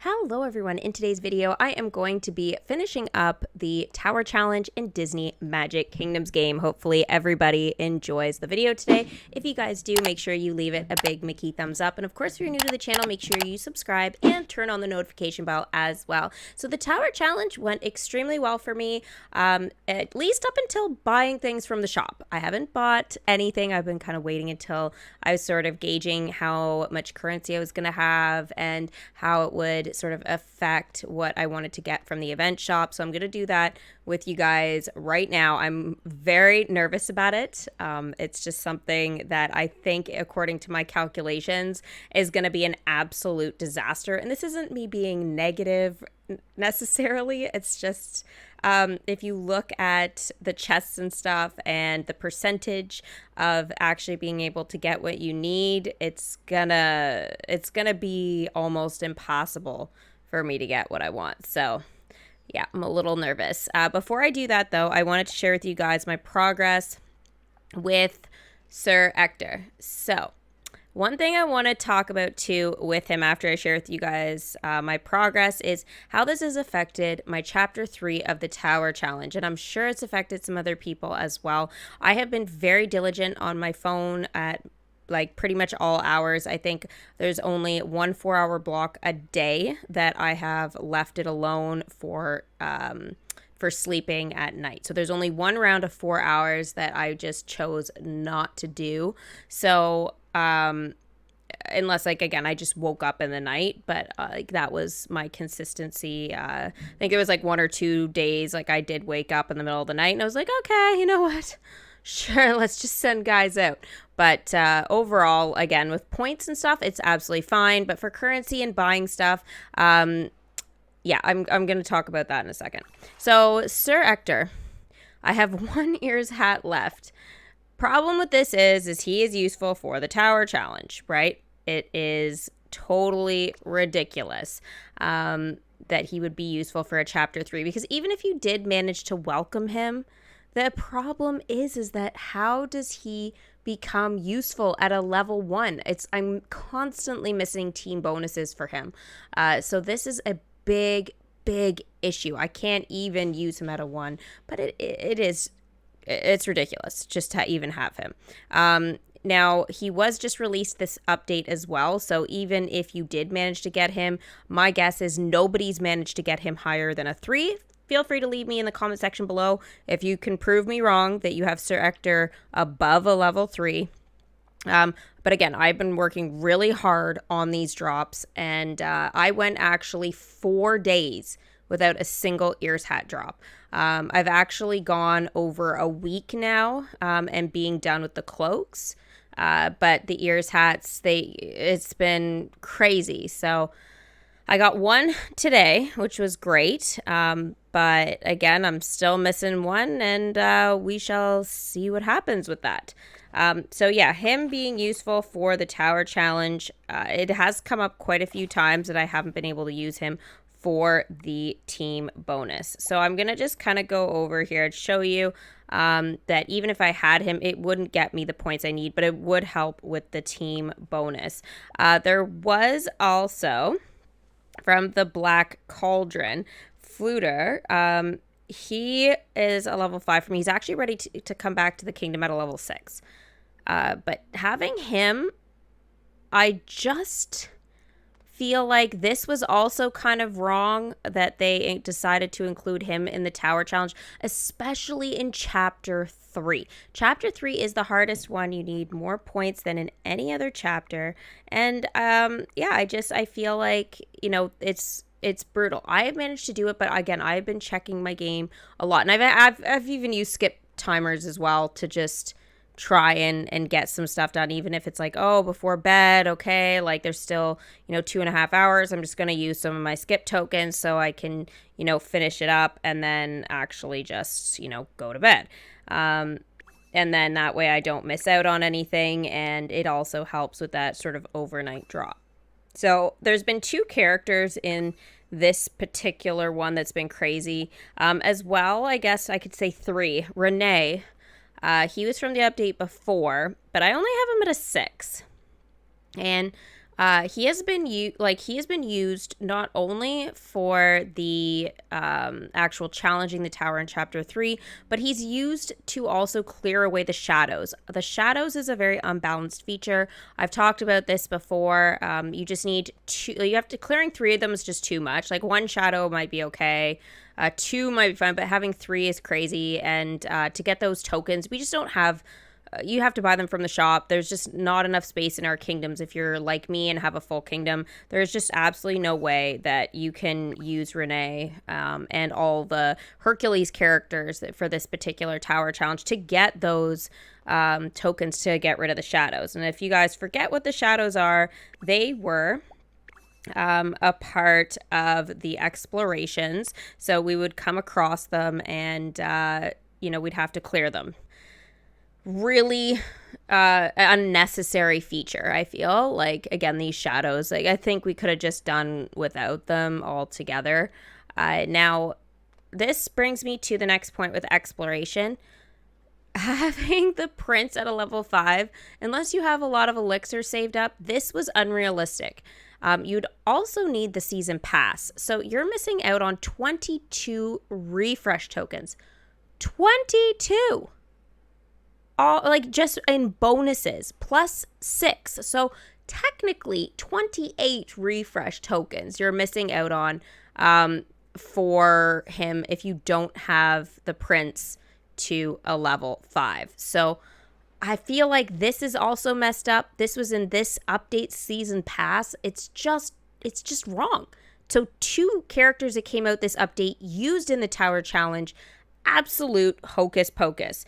Hello everyone, in today's video I am going to be finishing up the Tower Challenge in Disney Magic Kingdoms game. Hopefully everybody enjoys the video today. If you guys do, make sure you leave it a big Mickey thumbs up. And of course, if you're new to the channel, make sure you subscribe and turn on the notification bell as well. So the Tower Challenge went extremely well for me, at least up until buying things from the shop. I haven't bought anything. I've been kind of waiting until I was sort of gauging how much currency I was going to have and how it would sort of affect what I wanted to get from the event shop. So I'm going to do that with you guys right now. I'm very nervous about it. It's just something that I think, according to my calculations, is going to be an absolute disaster. And this isn't me being negative necessarily. It's just if you look at the chests and stuff and the percentage of actually being able to get what you need, it's gonna be almost impossible for me to get what I want. So yeah, I'm a little nervous. Before I do that though, I wanted to share with you guys my progress with Sir Ector. So one thing I want to talk about too with him after I share with you guys my progress is how this has affected my chapter 3 of the Tower Challenge. And I'm sure it's affected some other people as well. I have been very diligent on my phone at like pretty much all hours. I think there's only 1 4-hour block a day that I have left it alone for sleeping at night. So there's only one round of 4 hours that I just chose not to do. So unless, like, again, I just woke up in the night, but like that was my consistency. I think it was like 1 or 2 days like I did wake up in the middle of the night and I was like, okay, you know what, sure, let's just send guys out. But overall, again, with points and stuff, it's absolutely fine. But for currency and buying stuff, yeah, I'm going to talk about that in a second. So Sir Ector, I have 1 ear's hat left. Problem with this is he is useful for the Tower Challenge, right? It is totally ridiculous that he would be useful for a chapter 3, because even if you did manage to welcome him, the problem is that how does he become useful at a level 1? I'm constantly missing team bonuses for him. So this is a big issue. I can't even use him at a 1, but it's ridiculous just to even have him. Now, he was just released this update as well, so even if you did manage to get him, my guess is nobody's managed to get him higher than a 3. Feel free to leave me in the comment section below if you can prove me wrong that you have Sir Ector above a level 3. But again, I've been working really hard on these drops, and I went actually 4 days without a single ears hat drop. I've actually gone over a week now and being done with the cloaks. But the ears hats, it's been crazy. So I got 1 today, which was great. But again, I'm still missing 1, and we shall see what happens with that. So yeah, him being useful for the Tower Challenge, it has come up quite a few times that I haven't been able to use him for the team bonus. So I'm going to just kind of go over here and show you that even if I had him, it wouldn't get me the points I need, but it would help with the team bonus. There was also, from the Black Cauldron, Fluter. He is a level 5 for me. He's actually ready to come back to the kingdom at a level 6. But having him, I just feel like this was also kind of wrong that they decided to include him in the Tower Challenge, especially in chapter 3. Chapter 3 is the hardest one. You need more points than in any other chapter. And yeah, I feel like, you know, it's brutal. I have managed to do it, but again, I've been checking my game a lot, and I've even used skip timers as well to just try and get some stuff done, even if it's like, oh, before bed, okay, like there's still, you know, 2.5 hours. I'm just going to use some of my skip tokens so I can, you know, finish it up and then actually just, you know, go to bed. And then that way I don't miss out on anything, and it also helps with that sort of overnight drop. So there's been 2 characters in this particular one that's been crazy. As well, I guess I could say 3. Renee. He was from the update before, but I only have him at a 6. And He has been used not only for the actual challenging the tower in chapter 3, but he's used to also clear away the shadows. The shadows is a very unbalanced feature. I've talked about this before. You just need clearing 3 of them is just too much. Like 1 shadow might be okay. 2 might be fine, but having 3 is crazy. And to get those tokens, we just don't have. You have to buy them from the shop. There's just not enough space in our kingdoms. If you're like me and have a full kingdom, there's just absolutely no way that you can use Renee and all the Hercules characters for this particular tower challenge to get those tokens to get rid of the shadows. And if you guys forget what the shadows are, they were a part of the explorations. So we would come across them and, we'd have to clear them. Really unnecessary feature, I feel. Like, again, these shadows, like, I think we could have just done without them altogether. Now, this brings me to the next point with exploration. Having the prince at a level 5, unless you have a lot of elixirs saved up, this was unrealistic. You'd also need the season pass. So you're missing out on 22 refresh tokens. 22! All like just in bonuses plus 6. So technically 28 refresh tokens you're missing out on for him if you don't have the prince to a level 5. So I feel like this is also messed up. This was in this update season pass. It's just wrong. So 2 characters that came out this update used in the tower challenge, absolute hocus pocus.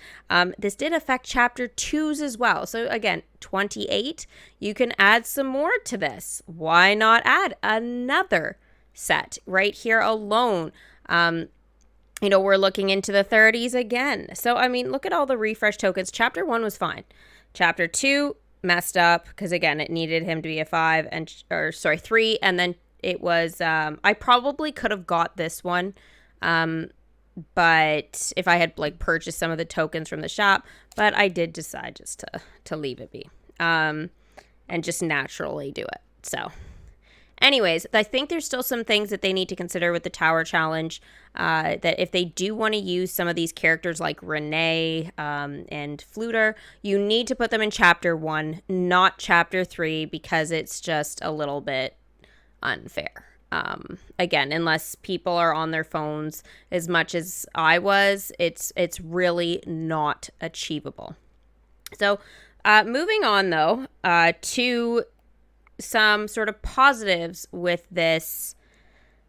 This did affect chapter 2s as well. So again, 28, you can add some more to this. Why not add another set right here alone? We're looking into the 30s again. So, I mean, look at all the refresh tokens. Chapter 1 was fine. Chapter 2 messed up because, again, it needed him to be a 3. And then it was, I probably could have got this one. But if I had purchased some of the tokens from the shop, but I did decide just to leave it be, and just naturally do it. So anyways, I think there's still some things that they need to consider with the tower challenge, that if they do want to use some of these characters like Renee, and Fluter, you need to put them in chapter 1, not chapter 3, because it's just a little bit unfair. Again, unless people are on their phones as much as I was, it's really not achievable. So, moving on though, to some sort of positives with this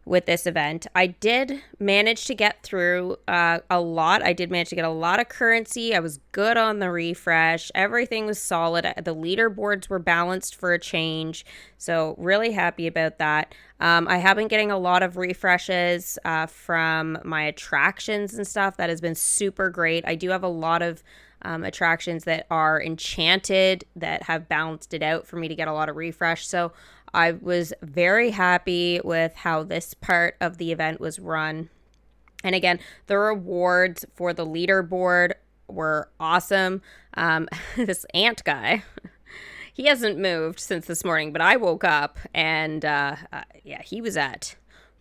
event. I did manage to get through a lot. I did manage to get a lot of currency. I was good on the refresh. Everything was solid. The leaderboards were balanced for a change. So really happy about that. I have been getting a lot of refreshes from my attractions and stuff. That has been super great. I do have a lot of attractions that are enchanted that have balanced it out for me to get a lot of refresh. So I was very happy with how this part of the event was run. And again, the rewards for the leaderboard were awesome. This ant guy, he hasn't moved since this morning, but I woke up and he was at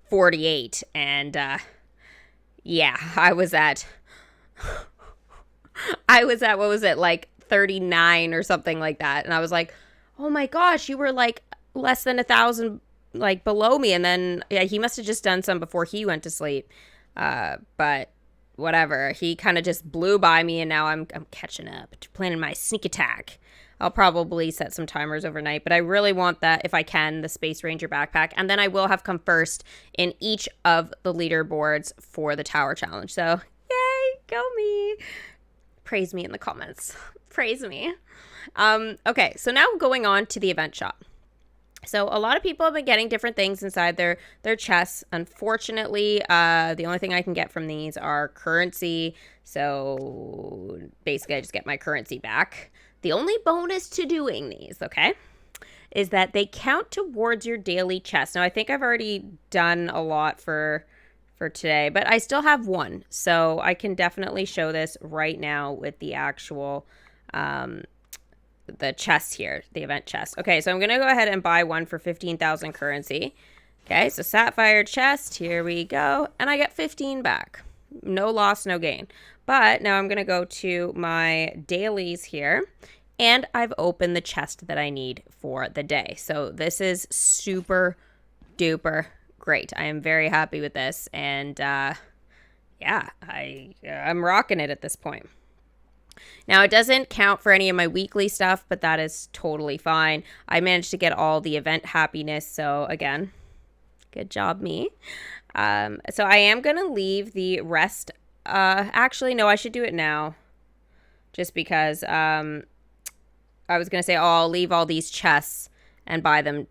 48. And I was at what was it, 39 or something like that. And I was like, oh my gosh, you were less than 1,000 below me. And then he must have just done some before he went to sleep, but whatever, he kind of just blew by me, and now I'm catching up, planning my sneak attack. I'll probably set some timers overnight, but I really want that, if I can, the Space Ranger backpack, and then I will have come first in each of the leaderboards for the tower challenge. So yay, go me. Praise me in the comments. Praise me. Okay, so now going on to the event shop. So a lot of people have been getting different things inside their chests. Unfortunately, the only thing I can get from these are currency. So basically, I just get my currency back. The only bonus to doing these, okay, is that they count towards your daily chest. Now, I think I've already done a lot for today, but I still have one. So I can definitely show this right now with the actual the chest here, the event chest. Okay, so I'm going to go ahead and buy one for 15,000 currency. Okay, so sapphire chest, here we go. And I get 15 back. No loss, no gain. But now I'm going to go to my dailies here. And I've opened the chest that I need for the day. So this is super duper great. I am very happy with this. And yeah, I'm rocking it at this point. Now, it doesn't count for any of my weekly stuff, but that is totally fine. I managed to get all the event happiness. So again, good job, me. So I am going to leave the rest. Actually, no, I should do it now. Just because I was going to say, oh, I'll leave all these chests and buy them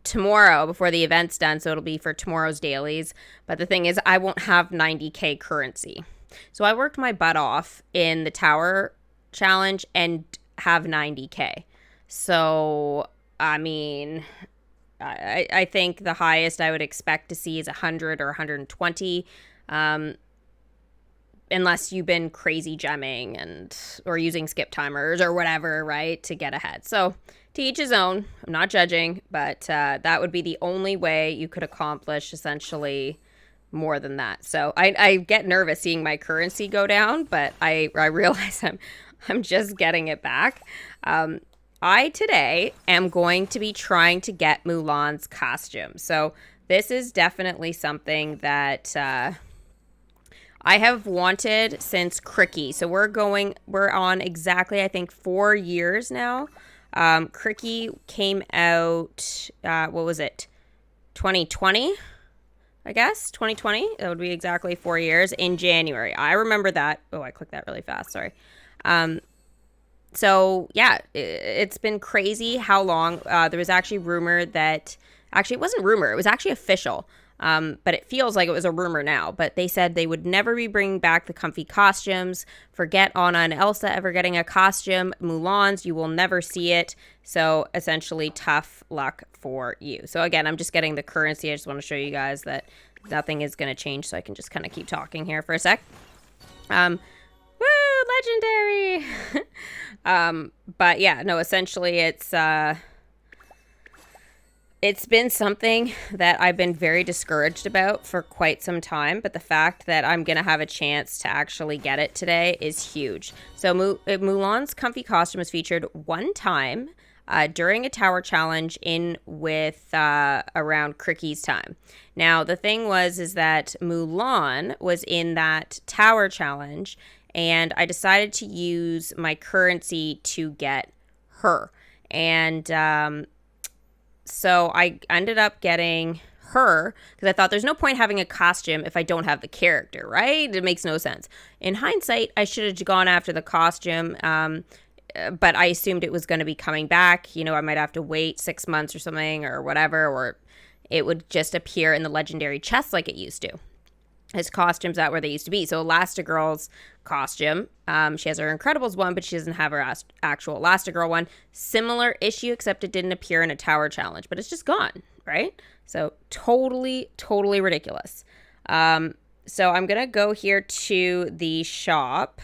tomorrow before the event's done. So it'll be for tomorrow's dailies. But the thing is, I won't have 90K currency. So I worked my butt off in the tower challenge and have 90K. So, I mean, I think the highest I would expect to see is 100 or 120. Unless you've been crazy gemming or using skip timers or whatever, right, to get ahead. So to each his own. I'm not judging, but that would be the only way you could accomplish essentially more than that. So I get nervous seeing my currency go down, but I realize I'm just getting it back. I today am going to be trying to get Mulan's costume. So this is definitely something that I have wanted since Cricky. So we're on exactly, I think, 4 years now. Cricky came out, what was it? 2020? I guess 2020. That would be exactly 4 years in January. I remember that. Oh, I clicked that really fast. Sorry. So yeah, it's been crazy how long. There was actually rumor that actually it wasn't rumor. It was actually official. But it feels like it was a rumor now. But they said they would never be bringing back the comfy costumes. Forget Anna and Elsa ever getting a costume. Mulan's, you will never see it. So essentially, tough luck for you. So again, I'm just getting the currency. I just want to show you guys that nothing is going to change. So I can just kind of keep talking here for a sec. Woo, legendary. But yeah, no, essentially it's been something that I've been very discouraged about for quite some time, but the fact that I'm going to have a chance to actually get it today is huge. So Mulan's comfy costume was featured one time during a tower challenge around Cricky's time. Now, the thing is that Mulan was in that tower challenge, and I decided to use my currency to get her. And so I ended up getting her because I thought there's no point having a costume if I don't have the character, right? It makes no sense. In hindsight, I should have gone after the costume, but I assumed it was going to be coming back. You know, I might have to wait 6 months or something or whatever, or it would just appear in the legendary chest like it used to. His costumes that where they used to be. So Elastigirl's costume, she has her Incredibles one, but she doesn't have her actual Elastigirl one. Similar issue, except it didn't appear in a tower challenge, but it's just gone, right? So totally ridiculous. So I'm going to go here to the shop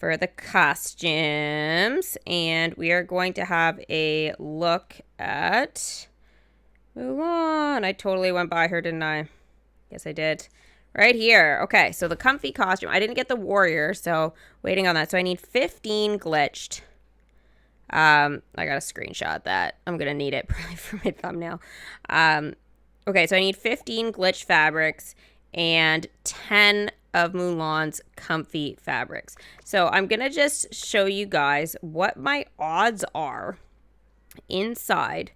for the costumes, and we are going to have a look at Mulan. I totally went by her, didn't I? Yes, I did. Right here. Okay, so the comfy costume. I didn't get the warrior, so waiting on that. So I need 15 glitched. I got to screenshot that. I'm going to need it probably for my thumbnail. Okay, so I need 15 glitched fabrics and 10 of Mulan's comfy fabrics. So I'm going to just show you guys what my odds are inside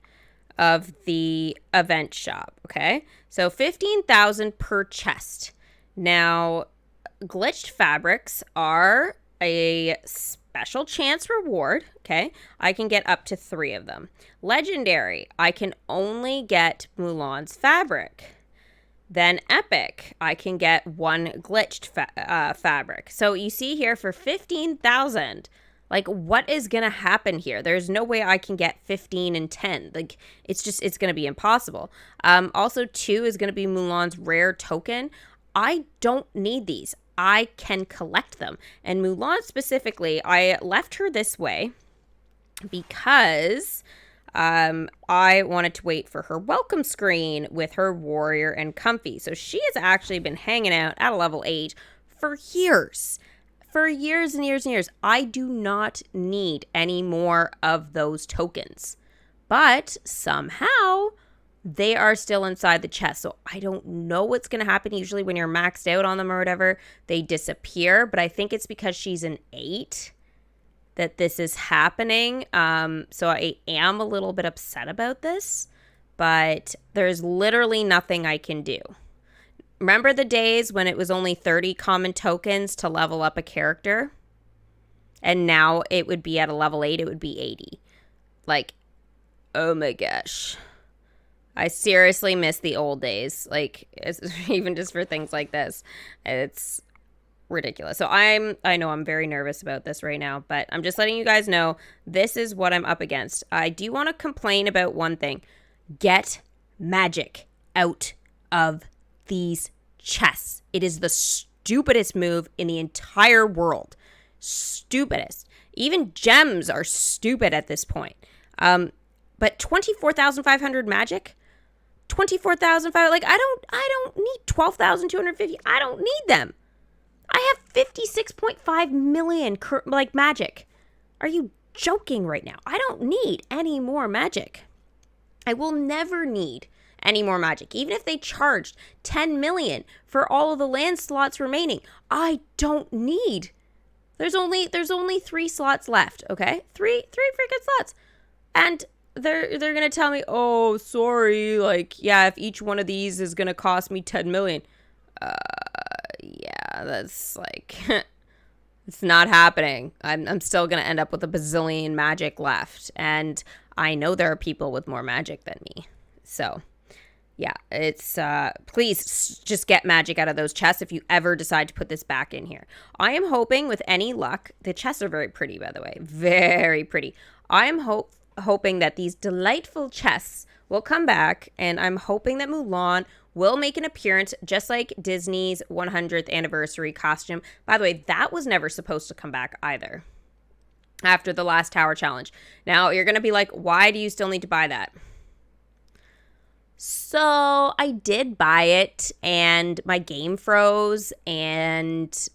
of the event shop, okay? So 15,000 per chest. Now, glitched fabrics are a special chance reward, okay? I can get up to 3 of them. Legendary, I can only get Mulan's fabric. Then epic, I can get 1 glitched fabric. So you see here for 15,000, like, what is going to happen here? There's no way I can get 15 and 10. Like, it's going to be impossible. Also, 2 is going to be Mulan's rare token. I don't need these. I can collect them. And Mulan specifically, I left her this way because I wanted to wait for her welcome screen with her warrior and comfy. So she has actually been hanging out at a level 8 for years. For years and years and years. I do not need any more of those tokens. But somehow they are still inside the chest. So I don't know what's going to happen. Usually when you're maxed out on them or whatever, they disappear. But I think it's because she's an 8 that this is happening. So I am a little bit upset about this, but there's literally nothing I can do. Remember the days when it was only 30 common tokens to level up a character? And now it would be at a level 8, it would be 80. Like, oh my gosh. I seriously miss the old days. Like, even just for things like this. It's ridiculous. So I know I'm very nervous about this right now, but I'm just letting you guys know this is what I'm up against. I do want to complain about one thing. Get magic out of these chests. It is the stupidest move in the entire world. Stupidest. Even gems are stupid at this point. But 24,500 magic? 24,500, like I don't need 12,250. I don't need them. I have 56.5 million magic. Are you joking right now? I don't need any more magic. I will never need any more magic. Even if they charged 10 million for all of the land slots remaining, I don't need. There's only 3 slots left, okay? Three freaking slots. And they're going to tell me, "Oh, sorry, like yeah, if each one of these is going to cost me 10 million." Yeah, that's like it's not happening. I'm still going to end up with a bazillion magic left, and I know there are people with more magic than me. So, yeah, it's please just get magic out of those chests if you ever decide to put this back in here. I am hoping with any luck, the chests are very pretty, by the way, very pretty. I am hoping that these delightful chests will come back, and I'm hoping that Mulan will make an appearance just like Disney's 100th anniversary costume. By the way, that was never supposed to come back either after the last tower challenge. Now, you're going to be like, why do you still need to buy that? So I did buy it, and my game froze, and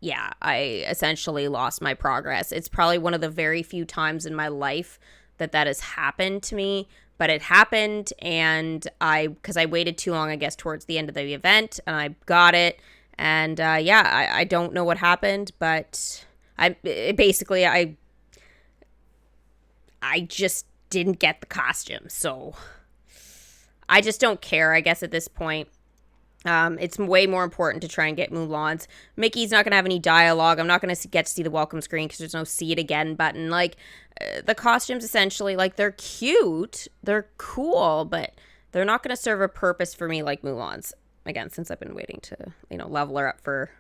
yeah, I essentially lost my progress. It's probably one of the very few times in my life that has happened to me, but it happened, and because I waited too long, I guess, towards the end of the event, and I got it, and yeah, I don't know what happened, but I just didn't get the costume, so I just don't care, I guess, at this point. It's way more important to try and get Mulan's. Mickey's not going to have any dialogue. I'm not going to get to see the welcome screen because there's no see it again button. Like, the costumes essentially, like, they're cute. They're cool, but they're not going to serve a purpose for me like Mulan's. Again, since I've been waiting to, level her up for,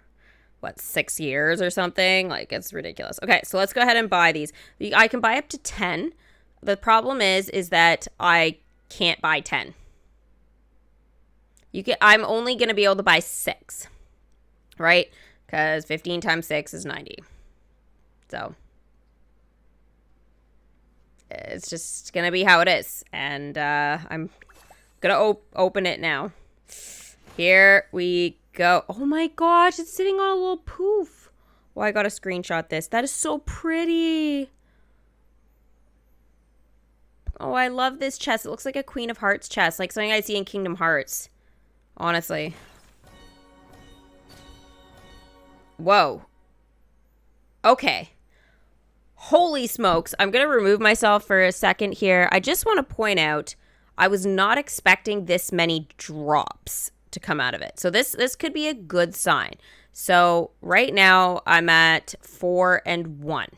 6 years or something? Like, it's ridiculous. Okay, so let's go ahead and buy these. I can buy up to 10. The problem is that I can't buy 10. I'm only going to be able to buy 6, right? Because 15 times 6 is 90. So it's just going to be how it is. And I'm going to open it now. Here we go. Oh my gosh, it's sitting on a little poof. Oh, I got to screenshot this. That is so pretty. Oh, I love this chest. It looks like a Queen of Hearts chest, like something I see in Kingdom Hearts. Honestly. Whoa. Okay. Holy smokes. I'm going to remove myself for a second here. I just want to point out, I was not expecting this many drops to come out of it. So this could be a good sign. So right now I'm at 4 and 1.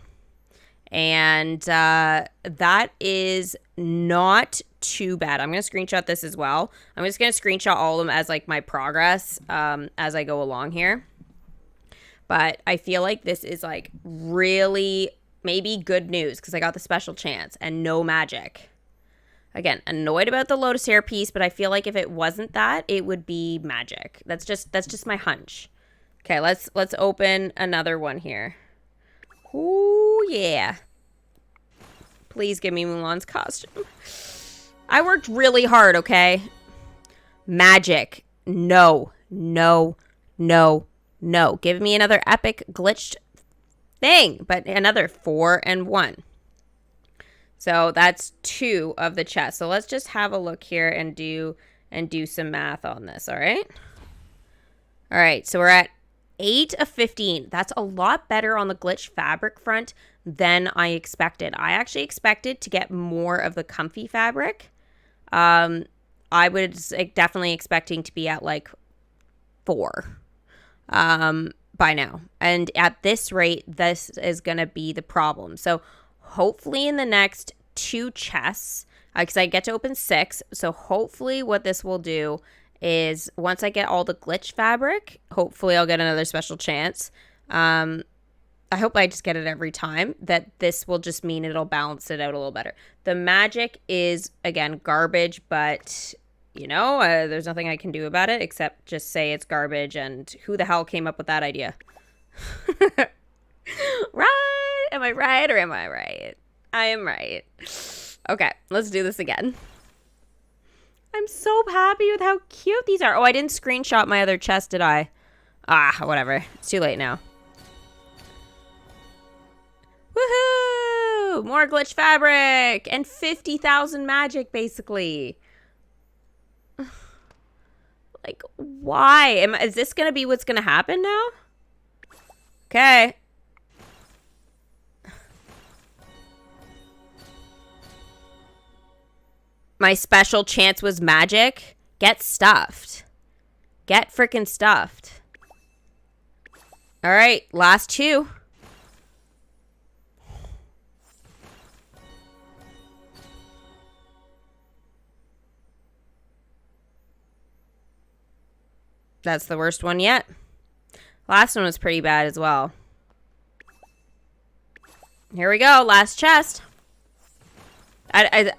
And that is not too bad. I'm going to screenshot this as well. I'm just going to screenshot all of them as like my progress as I go along here. But I feel like this is like really maybe good news because I got the special chance and no magic. Again, annoyed about the Lotus Hair piece, but I feel like if it wasn't that, it would be magic. That's just my hunch. Okay, let's open another one here. Ooh, yeah. Please give me Mulan's costume. I worked really hard, okay? Magic. No. No. No. No. Give me another epic glitched thing. But another 4 and 1. So that's 2 of the chests. So let's just have a look here and do some math on this, all right? All right, so we're at 8 of 15. That's a lot better on the glitch fabric front than I expected. I actually expected to get more of the comfy fabric. I was definitely expecting to be at like 4 by now. And at this rate, this is going to be the problem. So hopefully in the next 2 chests, because I get to open 6. So hopefully what this will do is once I get all the glitch fabric, hopefully I'll get another special chance. I hope I just get it every time. That this will just mean it'll balance it out a little better. The magic is, again, garbage, but, you know, there's nothing I can do about it except just say it's garbage, and who the hell came up with that idea? Right? Am I right or am I right? I am right. Okay, let's do this again. I'm so happy with how cute these are. Oh, I didn't screenshot my other chest, did I? Ah, whatever. It's too late now. Woohoo! More glitch fabric and 50,000 magic, basically. Like, why? Is this going to be what's going to happen now? Okay. My special chance was magic. Get stuffed. Get freaking stuffed. All right, last 2. That's the worst one yet. Last one was pretty bad as well. Here we go, last chest.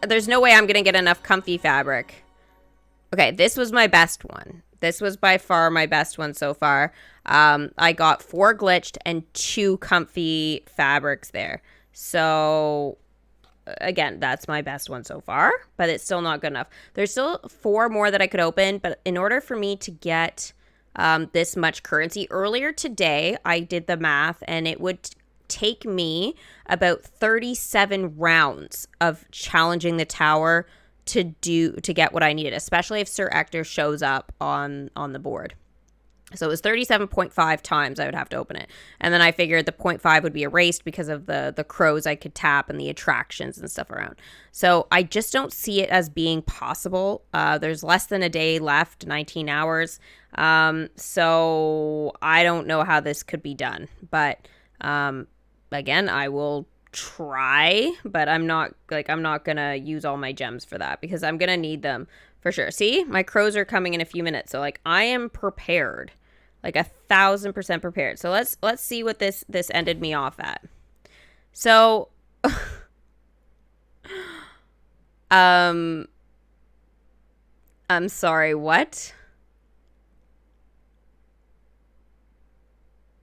There's no way I'm going to get enough comfy fabric. Okay, this was my best one. This was by far my best one so far. I got 4 glitched and 2 comfy fabrics there. So, again, that's my best one so far, but it's still not good enough. There's still 4 more that I could open, but in order for me to get this much currency, earlier today, I did the math, and it would take me about 37 rounds of challenging the tower to get what I needed, especially if Sir Ector shows up on the board. So it was 37.5 times I would have to open it. And then I figured the 0.5 would be erased because of the crows I could tap and the attractions and stuff around. So I just don't see it as being possible. There's less than a day left, 19 hours. So I don't know how this could be done. But again, I will try, but I'm not gonna use all my gems for that because I'm gonna need them for sure. See, my crows are coming in a few minutes, so like I am prepared, like 1,000% prepared. So let's see what this ended me off at. So I'm sorry, what?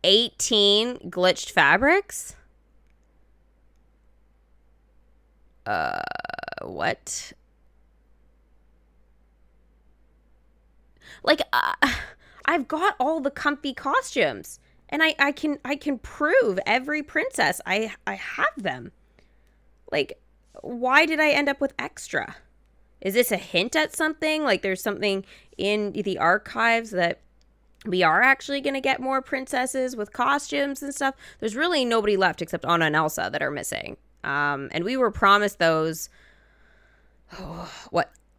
18 glitched fabrics? What? Like, I've got all the comfy costumes, and I can prove every princess I have them. Like, why did I end up with extra? Is this a hint at something? Like, there's something in the archives that we are actually going to get more princesses with costumes and stuff. There's really nobody left except Anna and Elsa that are missing. And we were promised those,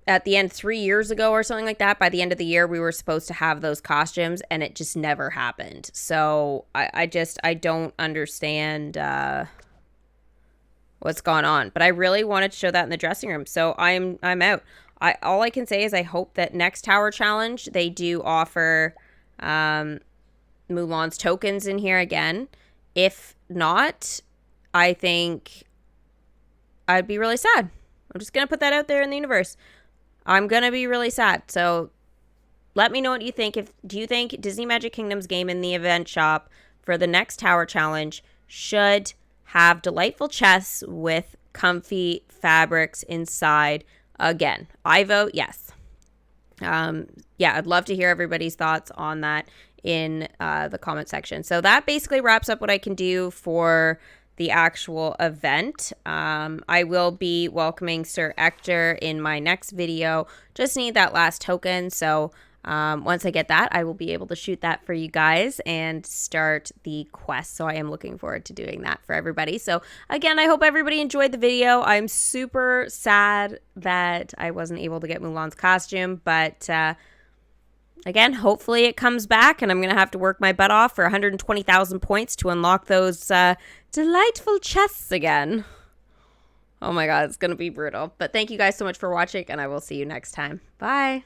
at the end 3 years ago or something like that. By the end of the year, we were supposed to have those costumes, and it just never happened. So I don't understand what's gone on. But I really wanted to show that in the dressing room. So I'm out. All I can say is I hope that next Tower Challenge, they do offer Mulan's tokens in here again. If not, I think I'd be really sad. I'm just going to put that out there in the universe. I'm going to be really sad. So let me know what you think. Do you think Disney Magic Kingdom's game in the event shop for the next tower challenge should have delightful chests with comfy fabrics inside again? I vote yes. Yeah, I'd love to hear everybody's thoughts on that in the comment section. So that basically wraps up what I can do for the actual event. I will be welcoming Sir Ector in my next video. Just need that last token. So once I get that, I will be able to shoot that for you guys and start the quest. So I am looking forward to doing that for everybody. So again, I hope everybody enjoyed the video. I'm super sad that I wasn't able to get Mulan's costume, but again, hopefully it comes back, and I'm going to have to work my butt off for 120,000 points to unlock those delightful chests again. Oh my god, it's going to be brutal. But thank you guys so much for watching, and I will see you next time. Bye!